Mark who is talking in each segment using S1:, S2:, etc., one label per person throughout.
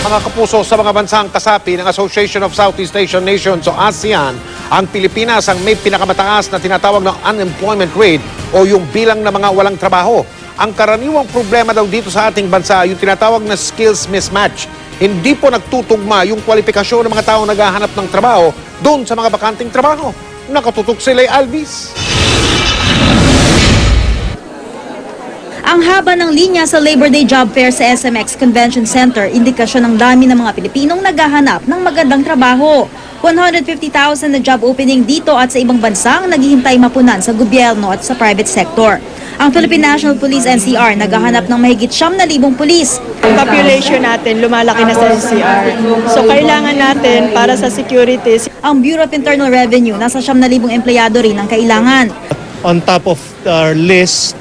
S1: Mga kapuso, sa mga bansang kasapi ng Association of Southeast Asian Nations o ASEAN, ang Pilipinas ang may pinakamataas na tinatawag na unemployment rate o yung bilang ng mga walang trabaho. Ang karaniwang problema daw dito sa ating bansa yung tinatawag na skills mismatch. Hindi po nagtutugma yung kwalifikasyon ng mga taong naghahanap ng trabaho doon sa mga bakanting trabaho. Nakatutok si Lay Alvis.
S2: Ang haba ng linya sa Labor Day Job Fair sa SMX Convention Center, indikasyon ng dami ng mga Pilipinong naghahanap ng magandang trabaho. 150,000 na job opening dito at sa ibang bansa ang naghihintay mapunan sa gobyerno at sa private sector. Ang Philippine National Police NCR naghahanap ng mahigit 9,000 pulis.
S3: Ang population natin lumalaki na sa NCR. So kailangan natin para sa securities.
S2: Ang Bureau of Internal Revenue nasa 9,000 empleyado rin ang kailangan.
S4: On top of our list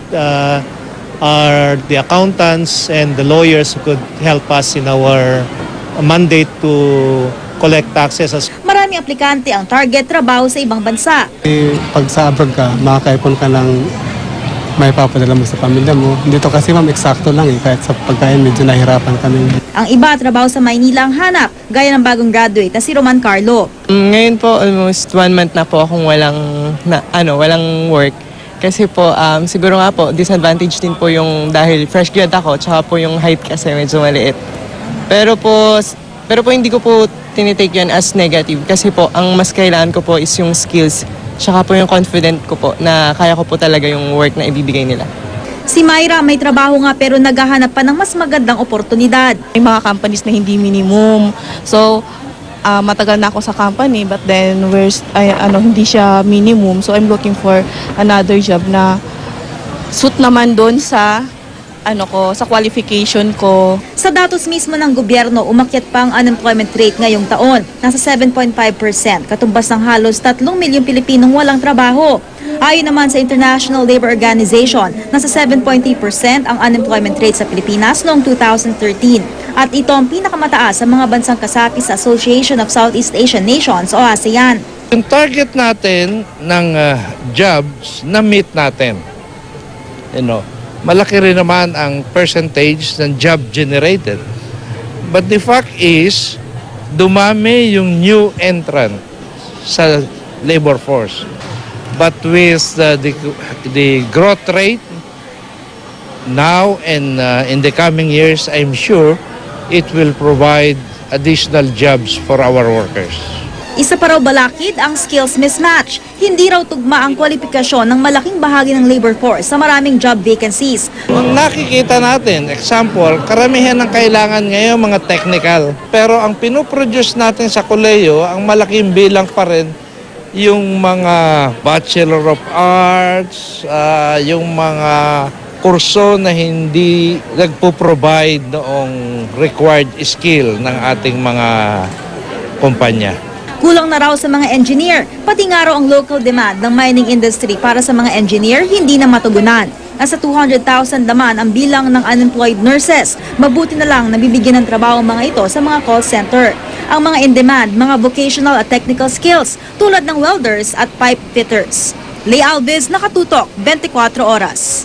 S4: are the accountants and the lawyers who could help us in our mandate to collect taxes.
S2: Marami aplikante ang target trabaho sa ibang bansa.
S5: Pag sa abroad ka, makakaipon ka ng may papadala mo sa pamilya mo. Dito kasi ma'am, eksakto lang eh. Kahit sa pagkain, medyo nahirapan kami.
S2: Ang iba trabaho sa Maynila ang hanap, gaya ng bagong graduate na si Roman Carlo.
S6: Ngayon po, almost 1 month na po akong walang work. Kasi po, siguro nga po, disadvantage din po yung dahil fresh grad ako, tsaka po yung height kasi medyo maliit. Pero po hindi ko po tinitake yan as negative kasi po, ang mas kailangan ko po is yung skills, tsaka po yung confident ko po na kaya ko po talaga yung work na ibibigay nila.
S2: Si Myra may trabaho nga pero naghahanap pa ng mas magandang oportunidad.
S3: May mga companies na hindi minimum. So, matagal na ako sa company but then hindi siya minimum. So I'm looking for another job na suit naman doon sa sa qualification ko.
S2: Sa datos mismo ng gobyerno, umakyat pa ang unemployment rate ngayong taon. Nasa 7.5%, katumbas ng halos 3 milyong Pilipinong walang trabaho. Ayon naman sa International Labor Organization, nasa 7.3% ang unemployment rate sa Pilipinas noong 2013. At ito ang pinakamataas sa mga bansang kasapi sa Association of Southeast Asian Nations o ASEAN.
S7: Yung target natin ng jobs na meet natin, malaki rin naman ang percentage ng job generated. But the fact is, dumami yung new entrant sa labor force. But with the growth rate now and in the coming years, I'm sure it will provide additional jobs for our workers.
S2: Isa pa raw balakid ang skills mismatch. Hindi raw tugma ang kwalifikasyon ng malaking bahagi ng labor force sa maraming job vacancies.
S7: Ang nakikita natin, example, karamihan ng kailangan ngayon mga technical. Pero ang pinoproduce natin sa koleyo, ang malaking bilang pa rin yung mga Bachelor of Arts, yung mga kurso na hindi nagpo-provide noong required skill ng ating mga kumpanya.
S2: Kulang na raw sa mga engineer, pati nga raw ang local demand ng mining industry para sa mga engineer hindi na matugunan. Nasa 200,000 naman ang bilang ng unemployed nurses. Mabuti na lang nabibigyan ng trabaho ang mga ito sa mga call center. Ang mga in-demand, mga vocational at technical skills tulad ng welders at pipe fitters. Lay Alvis, Nakatutok, 24 Oras.